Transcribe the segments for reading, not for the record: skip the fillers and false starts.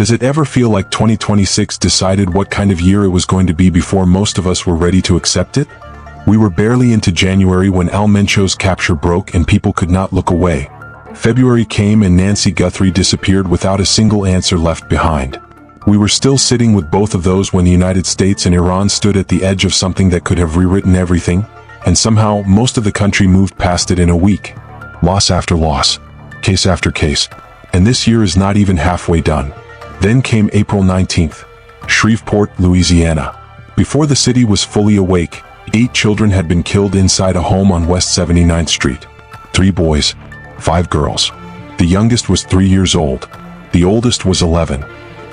Does it ever feel like 2026 decided what kind of year it was going to be before most of us were ready to accept it? We were barely into January when Al Mencho's capture broke and people could not look away. February came and Nancy Guthrie disappeared without a single answer left behind. We were still sitting with both of those when the United States and Iran stood at the edge of something that could have rewritten everything, and somehow most of the country moved past it in a week. Loss after loss, case after case, and this year is not even halfway done. Then came April 19th, Shreveport, Louisiana. Before the city was fully awake, 8 children had been killed inside a home on West 79th Street. 3 boys, 5 girls. The youngest was 3 years old. The oldest was 11.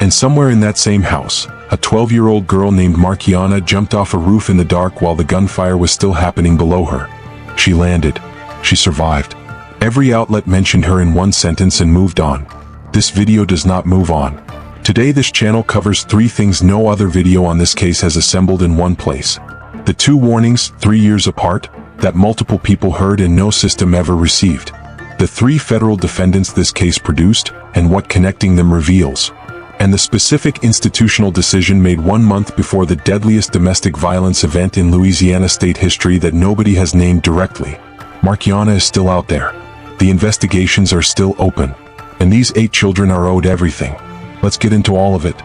And somewhere in that same house, a 12-year-old girl named Markiana jumped off a roof in the dark while the gunfire was still happening below her. She landed. She survived. Every outlet mentioned her in one sentence and moved on. This video does not move on. Today this channel covers 3 things no other video on this case has assembled in one place. The 2 warnings, 3 years apart, that multiple people heard and no system ever received. The 3 federal defendants this case produced, and what connecting them reveals. And the specific institutional decision made 1 month before the deadliest domestic violence event in Louisiana state history that nobody has named directly. Markiana is still out there. The investigations are still open. And these 8 children are owed everything. Let's get into all of it.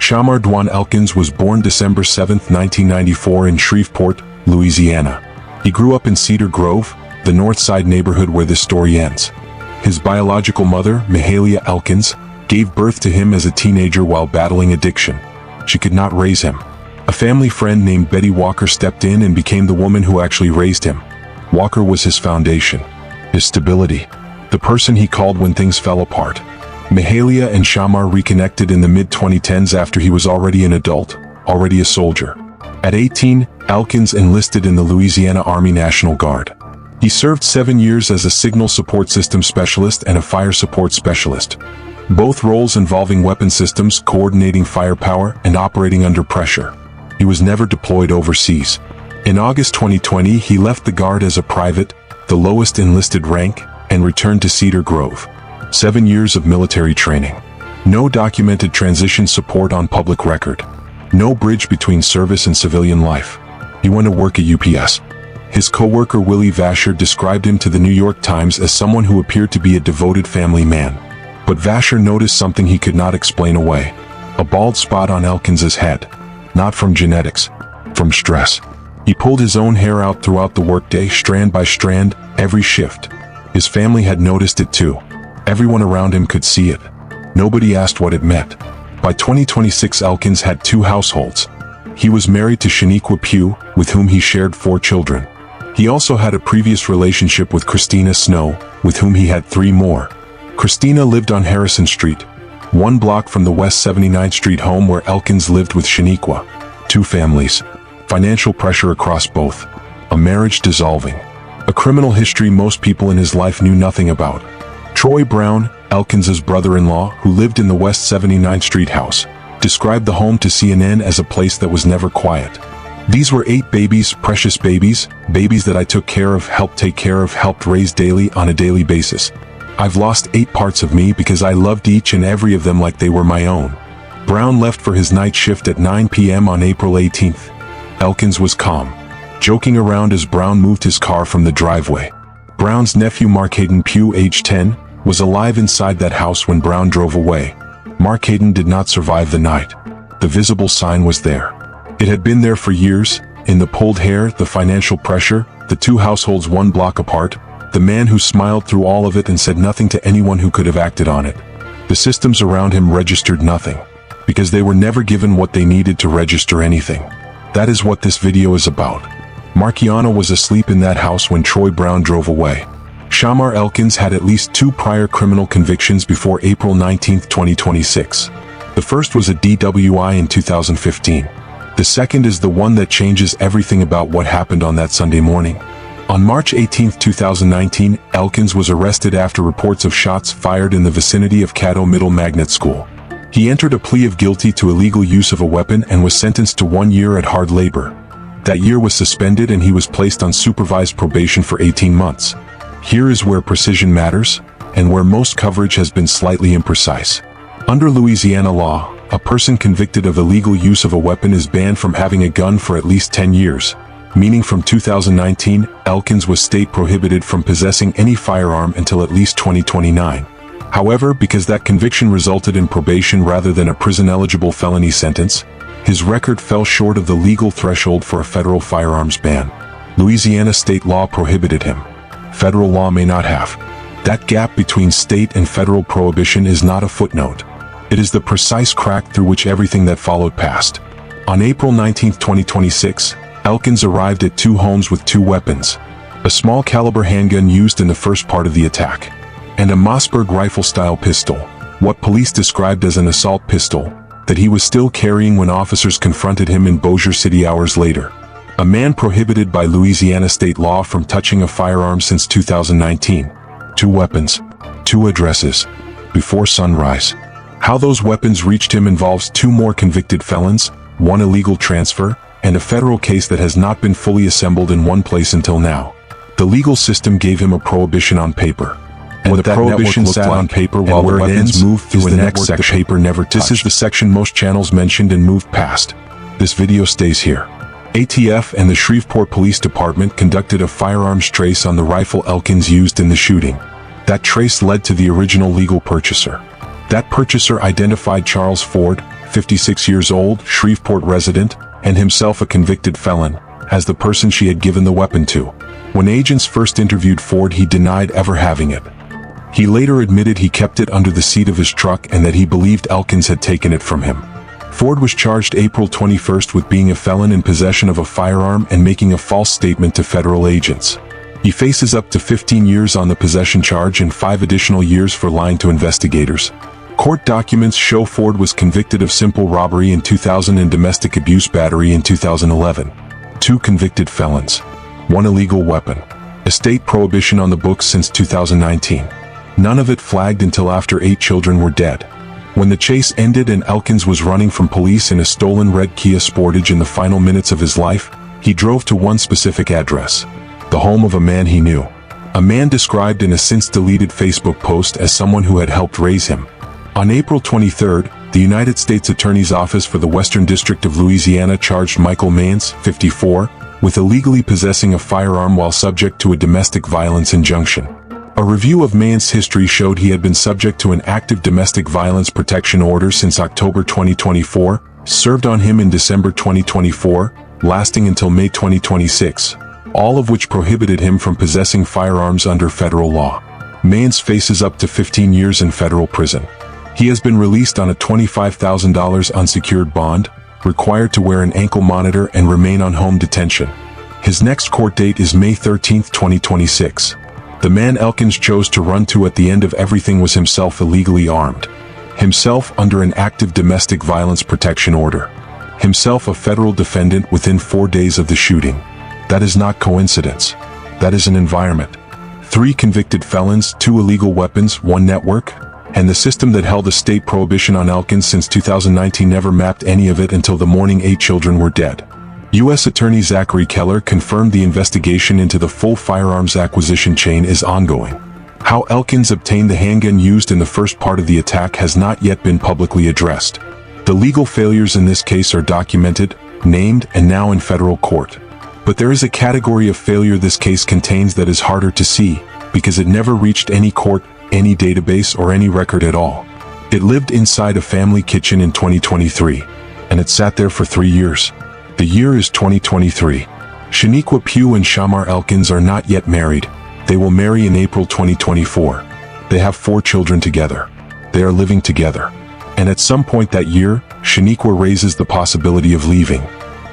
Shamarr Elkins was born December 7, 1994 in Shreveport, Louisiana. He grew up in Cedar Grove, the north side neighborhood where this story ends. His biological mother, Shamarr Elkins, gave birth to him as a teenager while battling addiction. She could not raise him. A family friend named Betty Walker stepped in and became the woman who actually raised him. Walker was his foundation, his stability, the person he called when things fell apart. Mahalia and Shamarr reconnected in the mid-2010s after he was already an adult, already a soldier. At 18, Elkins enlisted in the Louisiana Army National Guard. He served 7 years as a signal support system specialist and a fire support specialist. Both roles involving weapon systems, coordinating firepower, and operating under pressure. He was never deployed overseas. In August 2020, he left the Guard as a private, the lowest enlisted rank, and returned to Cedar Grove. 7 years of military training. No documented transition support on public record. No bridge between service and civilian life. He went to work at UPS. His co-worker Willie Vasher described him to the New York Times as someone who appeared to be a devoted family man. But Vasher noticed something he could not explain away. A bald spot on Elkins's head. Not from genetics. From stress. He pulled his own hair out throughout the workday, strand by strand, every shift. His family had noticed it too. Everyone around him could see it. Nobody asked what it meant. By 2026, Elkins had 2 households. He was married to Shaniqua Pugh, with whom he shared 4 children. He also had a previous relationship with Christina Snow, with whom he had 3 more. Christina lived on Harrison Street, 1 block from the West 79th Street home where Elkins lived with Shaniqua. 2 families. Financial pressure across both. A marriage dissolving. A criminal history most people in his life knew nothing about. Troy Brown, Elkins's brother-in-law, who lived in the West 79th Street house, described the home to CNN as a place that was never quiet. These were 8 babies, precious babies, babies that I took care of, helped take care of, helped raise daily on a daily basis. I've lost 8 parts of me because I loved each and every of them like they were my own. Brown left for his night shift at 9 p.m. on April 18th. Elkins was calm, joking around as Brown moved his car from the driveway. Brown's nephew Mark Hayden Pugh, age 10, was alive inside that house when Brown drove away. Mark Hayden did not survive the night. The visible sign was there. It had been there for years, in the pulled hair, the financial pressure, the 2 households 1 block apart, the man who smiled through all of it and said nothing to anyone who could have acted on it. The systems around him registered nothing, because they were never given what they needed to register anything. That is what this video is about. Markiana was asleep in that house when Troy Brown drove away. Shamarr Elkins had at least 2 prior criminal convictions before April 19, 2026. The first was a DWI in 2015. The second is the one that changes everything about what happened on that Sunday morning. On March 18, 2019, Elkins was arrested after reports of shots fired in the vicinity of Caddo Middle Magnet School. He entered a plea of guilty to illegal use of a weapon and was sentenced to 1 year at hard labor. That year was suspended and he was placed on supervised probation for 18 months. Here is where precision matters, and where most coverage has been slightly imprecise. Under Louisiana law, a person convicted of illegal use of a weapon is banned from having a gun for at least 10 years, meaning from 2019, Elkins was state prohibited from possessing any firearm until at least 2029. However, because that conviction resulted in probation rather than a prison-eligible felony sentence, his record fell short of the legal threshold for a federal firearms ban. Louisiana state law prohibited him. Federal law may not have. That gap between state and federal prohibition is not a footnote. It is the precise crack through which everything that followed passed. On April 19, 2026, Elkins arrived at two homes with two weapons: a small caliber handgun used in the first part of the attack, and a Mossberg rifle-style pistol, what police described as an assault pistol, that he was still carrying when officers confronted him in Bossier City hours later. A man prohibited by Louisiana state law from touching a firearm since 2019. Two weapons, two addresses, before sunrise. How those weapons reached him involves two more convicted felons, one illegal transfer, and a federal case that has not been fully assembled in one place until now. The legal system gave him a prohibition on paper. And the prohibition sat on paper while the weapons moved through the next section. The paper never touched. This is the section most channels mentioned and moved past. This video stays here. ATF and the Shreveport Police Department conducted a firearms trace on the rifle Elkins used in the shooting. That trace led to the original legal purchaser. That purchaser identified Charles Ford, 56 years old, Shreveport resident, and himself a convicted felon, as the person she had given the weapon to. When agents first interviewed Ford, he denied ever having it. He later admitted he kept it under the seat of his truck and that he believed Elkins had taken it from him. Ford was charged April 21 with being a felon in possession of a firearm and making a false statement to federal agents. He faces up to 15 years on the possession charge and 5 additional years for lying to investigators. Court documents show Ford was convicted of simple robbery in 2000 and domestic abuse battery in 2011. 2 convicted felons. 1 illegal weapon. A state prohibition on the books since 2019. None of it flagged until after 8 children were dead. When the chase ended and Elkins was running from police in a stolen red Kia Sportage in the final minutes of his life, he drove to one specific address. The home of a man he knew. A man described in a since-deleted Facebook post as someone who had helped raise him. On April 23, the United States Attorney's Office for the Western District of Louisiana charged Michael Maines, 54, with illegally possessing a firearm while subject to a domestic violence injunction. A review of Maines' history showed he had been subject to an active domestic violence protection order since October 2024, served on him in December 2024, lasting until May 2026, all of which prohibited him from possessing firearms under federal law. Maines faces up to 15 years in federal prison. He has been released on a $25,000 unsecured bond, required to wear an ankle monitor and remain on home detention. His next court date is May 13, 2026. The man Elkins chose to run to at the end of everything was himself illegally armed. Himself under an active domestic violence protection order. Himself a federal defendant within 4 days of the shooting. That is not coincidence. That is an environment. 3 convicted felons, 2 illegal weapons, 1 network, and the system that held a state prohibition on Elkins since 2019 never mapped any of it until the morning 8 children were dead. U.S. Attorney Zachary Keller confirmed the investigation into the full firearms acquisition chain is ongoing. How Elkins obtained the handgun used in the first part of the attack has not yet been publicly addressed. The legal failures in this case are documented, named, and now in federal court. But there is a category of failure this case contains that is harder to see, because it never reached any court, any database, or any record at all. It lived inside a family kitchen in 2023, and it sat there for 3 years. The year is 2023. Shaniqua Pugh and Shamarr Elkins are not yet married. They will marry in April 2024. They have 4 children together. They are living together. And at some point that year, Shaniqua raises the possibility of leaving.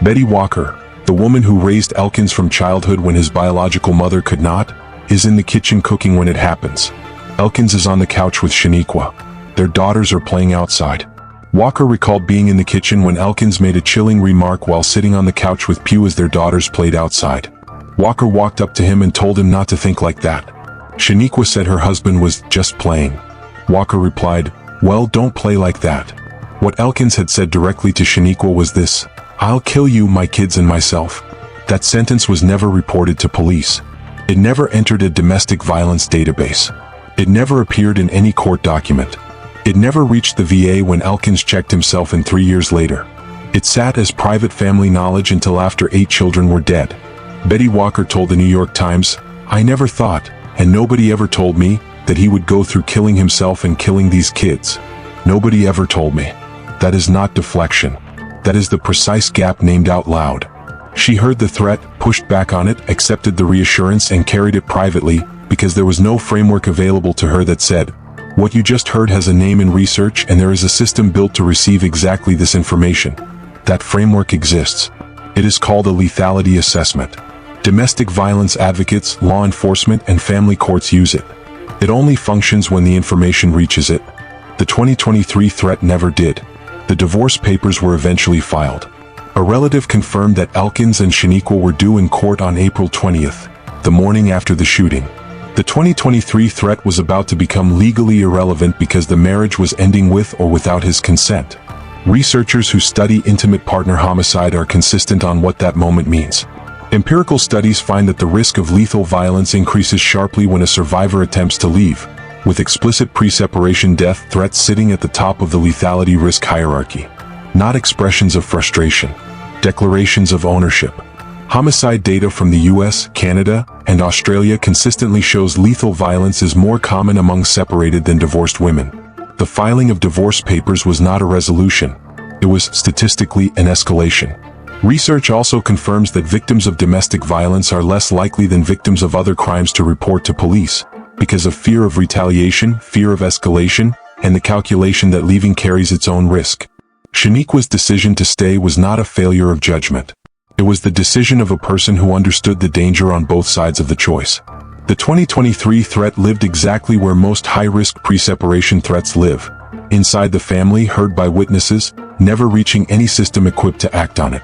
Betty Walker, the woman who raised Elkins from childhood when his biological mother could not, is in the kitchen cooking when it happens. Elkins is on the couch with Shaniqua. Their daughters are playing outside. Walker recalled being in the kitchen when Elkins made a chilling remark while sitting on the couch with Pugh as their daughters played outside. Walker walked up to him and told him not to think like that. Shaniqua said her husband was just playing. Walker replied, "Well, don't play like that." What Elkins had said directly to Shaniqua was this: "I'll kill you, my kids and myself." That sentence was never reported to police. It never entered a domestic violence database. It never appeared in any court document. It never reached the VA when Elkins checked himself in 3 years later. It sat as private family knowledge until after 8 children were dead. Betty Walker told the New York Times, "I never thought, and nobody ever told me, that he would go through killing himself and killing these kids. Nobody ever told me." That is not deflection. That is the precise gap named out loud. She heard the threat, pushed back on it, accepted the reassurance and carried it privately, because there was no framework available to her that said, "What you just heard has a name in research and there is a system built to receive exactly this information." That framework exists. It is called a lethality assessment. Domestic violence advocates, law enforcement, and family courts use it. It only functions when the information reaches it. The 2023 threat never did. The divorce papers were eventually filed. A relative confirmed that Elkins and Shaniqua were due in court on April 20th, the morning after the shooting. The 2023 threat was about to become legally irrelevant because the marriage was ending with or without his consent. Researchers who study intimate partner homicide are consistent on what that moment means. Empirical studies find that the risk of lethal violence increases sharply when a survivor attempts to leave, with explicit pre-separation death threats sitting at the top of the lethality risk hierarchy. Not expressions of frustration, declarations of ownership. Homicide data from the US, Canada, and Australia consistently shows lethal violence is more common among separated than divorced women. The filing of divorce papers was not a resolution. It was statistically an escalation. Research also confirms that victims of domestic violence are less likely than victims of other crimes to report to police, because of fear of retaliation, fear of escalation, and the calculation that leaving carries its own risk. Shaniqua's decision to stay was not a failure of judgment. It was the decision of a person who understood the danger on both sides of the choice. The 2023 threat lived exactly where most high-risk pre-separation threats live, inside the family, heard by witnesses, never reaching any system equipped to act on it.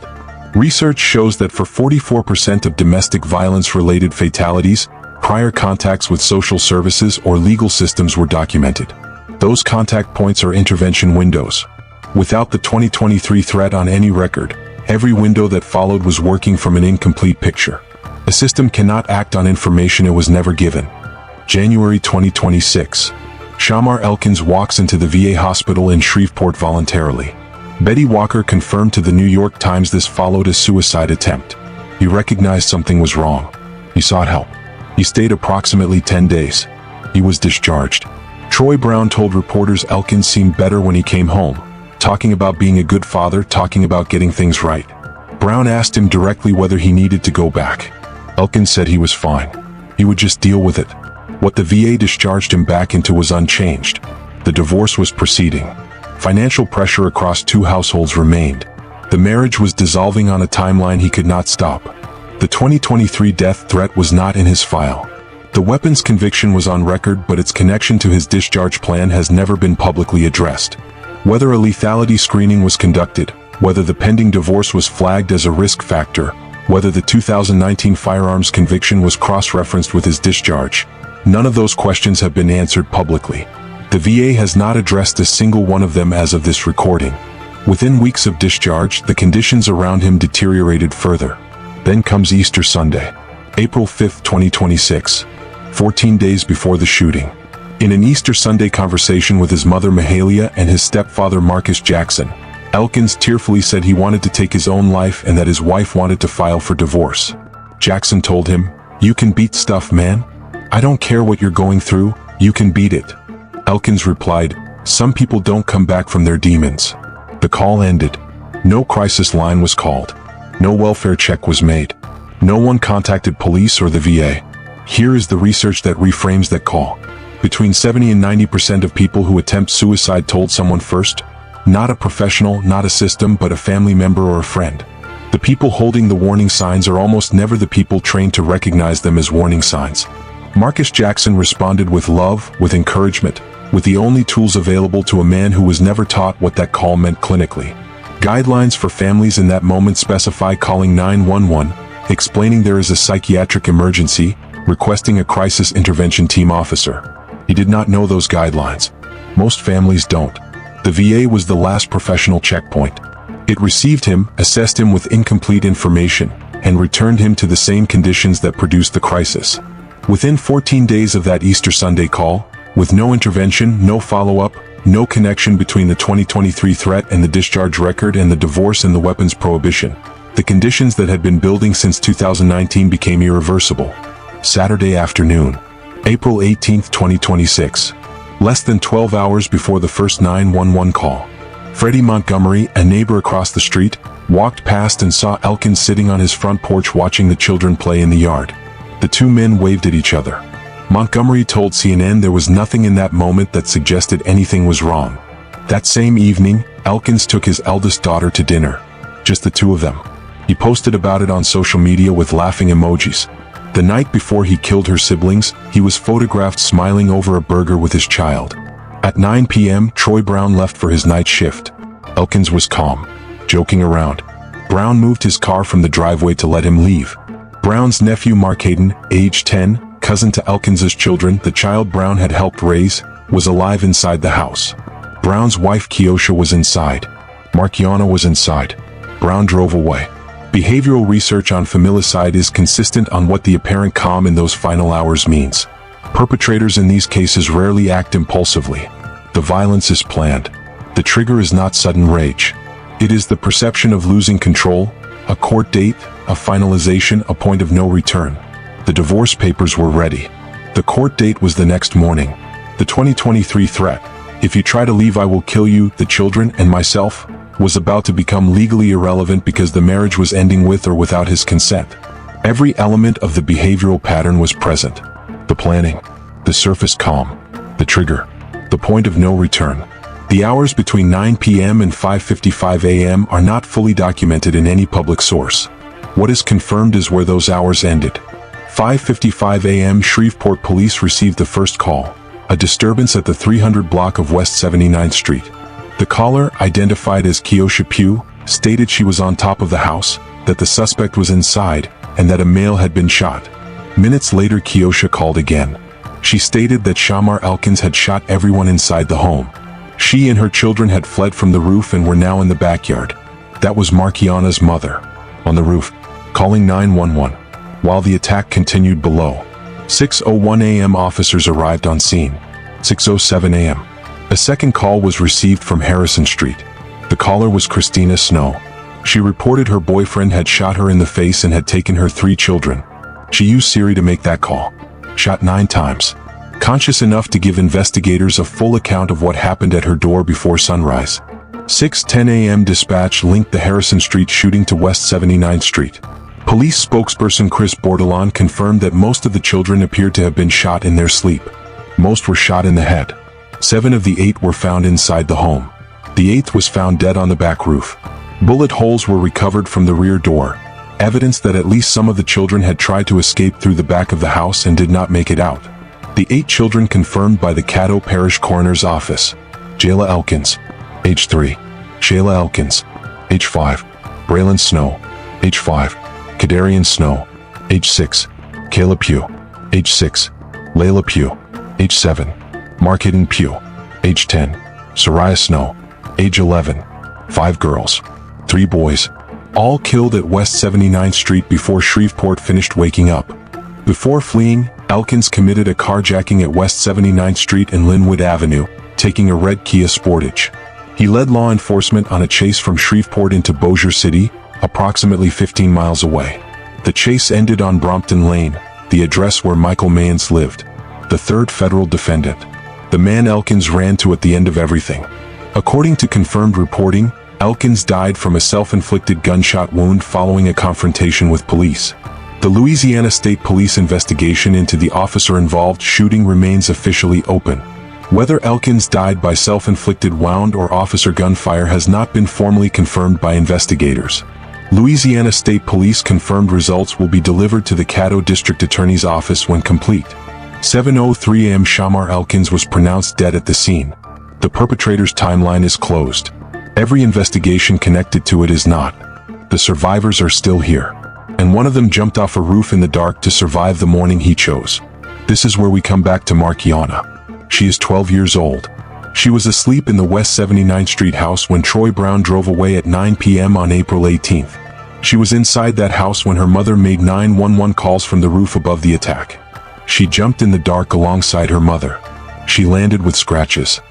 Research shows that for 44% of domestic violence-related fatalities, prior contacts with social services or legal systems were documented. Those contact points are intervention windows. Without the 2023 threat on any record, every window that followed was working from an incomplete picture. A system cannot act on information it was never given. January 2026. Shamarr Elkins walks into the VA hospital in Shreveport voluntarily. Betty Walker confirmed to the New York Times this followed a suicide attempt. He recognized something was wrong. He sought help. He stayed approximately 10 days. He was discharged. Troy Brown told reporters Elkins seemed better when he came home, talking about being a good father, talking about getting things right. Brown asked him directly whether he needed to go back. Elkins said he was fine. He would just deal with it. What the VA discharged him back into was unchanged. The divorce was proceeding. Financial pressure across 2 households remained. The marriage was dissolving on a timeline he could not stop. The 2023 death threat was not in his file. The weapons conviction was on record, but its connection to his discharge plan has never been publicly addressed. Whether a lethality screening was conducted, whether the pending divorce was flagged as a risk factor, whether the 2019 firearms conviction was cross-referenced with his discharge, none of those questions have been answered publicly. The VA has not addressed a single one of them as of this recording. Within weeks of discharge, the conditions around him deteriorated further. Then comes Easter Sunday, April 5, 2026, 14 days before the shooting. In an Easter Sunday conversation with his mother Mahalia and his stepfather Marcus Jackson, Elkins tearfully said he wanted to take his own life and that his wife wanted to file for divorce. Jackson told him, "You can beat stuff, man. I don't care what you're going through, you can beat it." Elkins replied, "Some people don't come back from their demons." The call ended. No crisis line was called. No welfare check was made. No one contacted police or the VA. Here is the research that reframes that call. Between 70 and 90% of people who attempt suicide told someone first. Not a professional, not a system, but a family member or a friend. The people holding the warning signs are almost never the people trained to recognize them as warning signs. Marcus Jackson responded with love, with encouragement, with the only tools available to a man who was never taught what that call meant clinically. Guidelines for families in that moment specify calling 911, explaining there is a psychiatric emergency, requesting a crisis intervention team officer. He did not know those guidelines. Most families don't. The VA was the last professional checkpoint. It received him, assessed him with incomplete information, and returned him to the same conditions that produced the crisis. Within 14 days of that Easter Sunday call, with no intervention, no follow-up, No connection between the 2023 threat and the discharge record and the divorce and the weapons prohibition. The conditions that had been building since 2019 became irreversible. Saturday afternoon, April 18, 2026. Less than 12 hours before the first 911 call, Freddie Montgomery, a neighbor across the street, walked past and saw Elkins sitting on his front porch watching the children play in the yard. The two men waved at each other. Montgomery told CNN there was nothing in that moment that suggested anything was wrong. That same evening, Elkins took his eldest daughter to dinner. Just the two of them. He posted about it on social media with laughing emojis. The night before he killed her siblings, he was photographed smiling over a burger with his child. At 9 p.m., Troy Brown left for his night shift. Elkins was calm, joking around. Brown moved his car from the driveway to let him leave. Brown's nephew Mark Hayden, age 10, cousin to Elkins's children, the child Brown had helped raise, was alive inside the house. Brown's wife Keosha was inside. Markiana was inside. Brown drove away. Behavioral research on familicide is consistent on what the apparent calm in those final hours means. Perpetrators in these cases rarely act impulsively. The violence is planned. The trigger is not sudden rage. It is the perception of losing control, a court date, a finalization, a point of no return. The divorce papers were ready. The court date was the next morning. The 2023 threat, "If you try to leave I will kill you, the children, and myself," was about to become legally irrelevant because the marriage was ending with or without his consent. Every element of the behavioral pattern was present. The planning, the surface calm, the trigger, the point of no return. The hours between 9 p.m. and 5:55 a.m. are not fully documented in any public source. What is confirmed is where those hours ended. 5:55 a.m. Shreveport police received the first call, a disturbance at the 300 block of West 79th Street. The caller, identified as Keosha Pugh, stated she was on top of the house, that the suspect was inside, and that a male had been shot. Minutes later Keosha called again. She stated that Shamarr Elkins had shot everyone inside the home. She and her children had fled from the roof and were now in the backyard. That was Markiana's mother, on the roof, calling 911, while the attack continued below. 6:01 a.m. officers arrived on scene. 6:07 a.m. A second call was received from Harrison Street. The caller was Christina Snow. She reported her boyfriend had shot her in the face and had taken her 3 children. She used Siri to make that call. Shot 9 times. Conscious enough to give investigators a full account of what happened at her door before sunrise. 6:10 a.m. dispatch linked the Harrison Street shooting to West 79th Street. Police spokesperson Chris Bordelon confirmed that most of the children appeared to have been shot in their sleep. Most were shot in the head. 7 of the 8 were found inside the home. The 8th was found dead on the back roof. Bullet holes were recovered from the rear door, evidence that at least some of the children had tried to escape through the back of the house and did not make it out. The 8 children confirmed by the Caddo Parish Coroner's Office: Jayla Elkins, age 3, Shayla Elkins, age 5, Braylon Snow, age 5, Kadarian Snow, age 6, Kayla Pugh, age 6, Layla Pugh, age 7, Mark Hayden Pugh, age 10, Soraya Snow, age 11, 5 girls, 3 boys, all killed at West 79th Street before Shreveport finished waking up. Before fleeing, Elkins committed a carjacking at West 79th Street and Linwood Avenue, taking a red Kia Sportage. He led law enforcement on a chase from Shreveport into Bossier City, approximately 15 miles away. The chase ended on Brompton Lane, the address where Michael Mayans lived, the 3rd federal defendant. The man Elkins ran to at the end of everything. According to confirmed reporting, Elkins died from a self-inflicted gunshot wound following a confrontation with police. The Louisiana State Police investigation into the officer-involved shooting remains officially open. Whether Elkins died by self-inflicted wound or officer gunfire has not been formally confirmed by investigators. Louisiana State Police confirmed results will be delivered to the Caddo District Attorney's Office when complete. 7:03 a.m. Shamarr Elkins was pronounced dead at the scene. The perpetrator's timeline is closed. Every investigation connected to it is not. The survivors are still here. And one of them jumped off a roof in the dark to survive the morning he chose. This is where we come back to Markiana. She is 12 years old. She was asleep in the West 79th Street house when Troy Brown drove away at 9 p.m. on April 18th. She was inside that house when her mother made 911 calls from the roof above the attack. She jumped in the dark alongside her mother. She landed with scratches.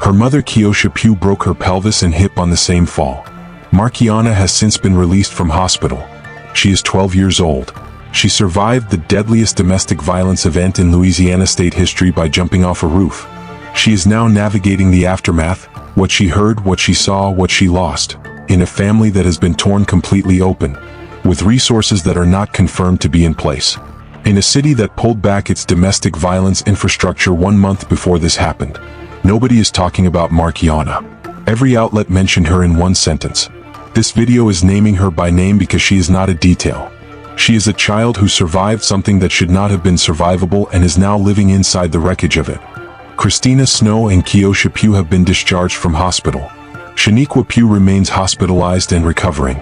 Her mother Keosha Pugh broke her pelvis and hip on the same fall. Markiana has since been released from hospital. She is 12 years old. She survived the deadliest domestic violence event in Louisiana state history by jumping off a roof. She is now navigating the aftermath, what she heard, what she saw, what she lost, in a family that has been torn completely open, with resources that are not confirmed to be in place. In a city that pulled back its domestic violence infrastructure 1 month before this happened. Nobody is talking about Markiana. Every outlet mentioned her in one sentence. This video is naming her by name because she is not a detail. She is a child who survived something that should not have been survivable and is now living inside the wreckage of it. Christina Snow and Keosha Pugh have been discharged from hospital. Shaniqua Pugh remains hospitalized and recovering.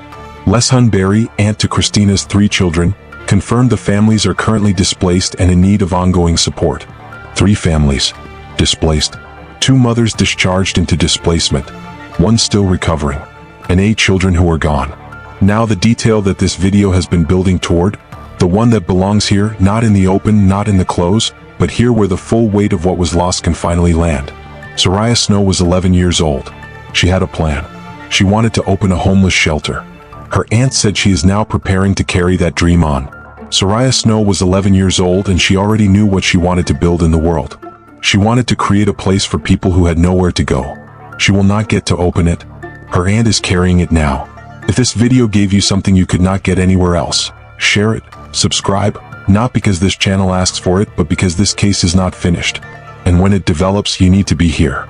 Leshun Berry, aunt to Christina's 3 children, confirmed the families are currently displaced and in need of ongoing support. 3 families displaced. 2 mothers discharged into displacement. 1 still recovering. And 8 children who are gone. Now the detail that this video has been building toward, the one that belongs here, not in the open, not in the close, but here where the full weight of what was lost can finally land. Shamarr Snow was 11 years old. She had a plan. She wanted to open a homeless shelter. Her aunt said she is now preparing to carry that dream on. Shamarr Snow was 11 years old and she already knew what she wanted to build in the world. She wanted to create a place for people who had nowhere to go. She will not get to open it. Her aunt is carrying it now. If this video gave you something you could not get anywhere else, share it, subscribe, not because this channel asks for it, but because this case is not finished. And when it develops, you need to be here.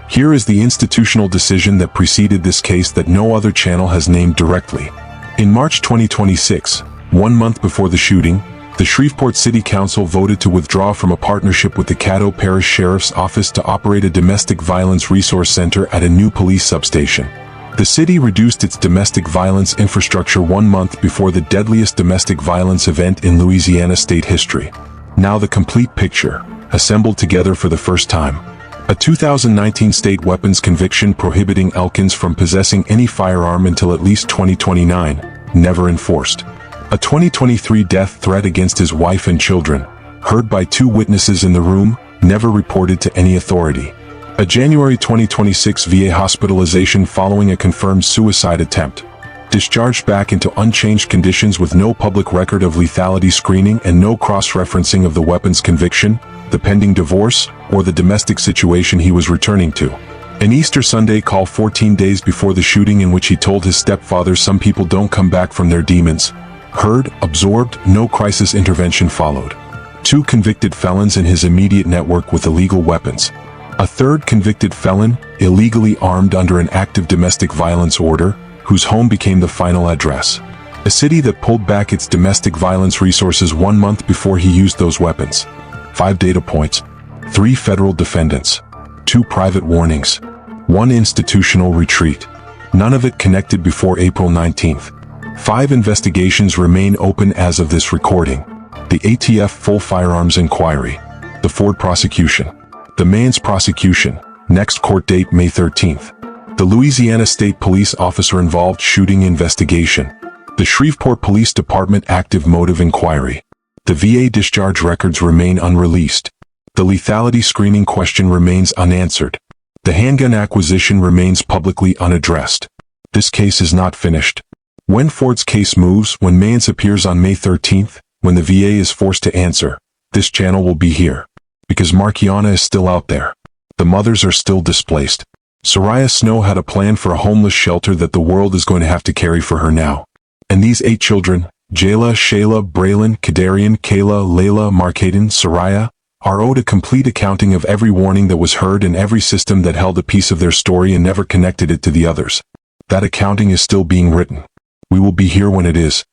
Here is the institutional decision that preceded this case that no other channel has named directly. In March 2026, 1 month before the shooting, the Shreveport City Council voted to withdraw from a partnership with the Caddo Parish Sheriff's Office to operate a domestic violence resource center at a new police substation. The city reduced its domestic violence infrastructure 1 month before the deadliest domestic violence event in Louisiana state history. Now the complete picture, assembled together for the first time. A 2019 state weapons conviction prohibiting Elkins from possessing any firearm until at least 2029, never enforced. A 2023 death threat against his wife and children, heard by 2 witnesses in the room, never reported to any authority. A January 2026 VA hospitalization following a confirmed suicide attempt. Discharged back into unchanged conditions with no public record of lethality screening and no cross-referencing of the weapons conviction, the pending divorce, or the domestic situation he was returning to. An Easter Sunday call 14 days before the shooting in which he told his stepfather some people don't come back from their demons. Heard, absorbed, no crisis intervention followed. 2 convicted felons in his immediate network with illegal weapons. A 3rd convicted felon, illegally armed under an active domestic violence order, whose home became the final address. A city that pulled back its domestic violence resources 1 month before he used those weapons. 5 data points. 3 federal defendants. 2 private warnings. 1 institutional retreat. None of it connected before April 19th. 5 investigations remain open as of this recording. The ATF full firearms inquiry. The Ford prosecution. The Mains prosecution, next court date May 13th. The Louisiana State Police officer involved shooting investigation. The Shreveport Police Department active motive inquiry. The VA discharge records remain unreleased. The lethality screening question remains unanswered. The handgun acquisition remains publicly unaddressed. This case is not finished. When Ford's case moves, when Mains appears on May 13th, when the VA is forced to answer, this channel will be here. Because Markiana is still out there. The mothers are still displaced. Shamarr Snow had a plan for a homeless shelter that the world is going to have to carry for her now. And these 8 children, Jayla, Shayla, Braylon, Kadarian, Kayla, Layla, Markaden, Soraya, are owed a complete accounting of every warning that was heard and every system that held a piece of their story and never connected it to the others. That accounting is still being written. We will be here when it is.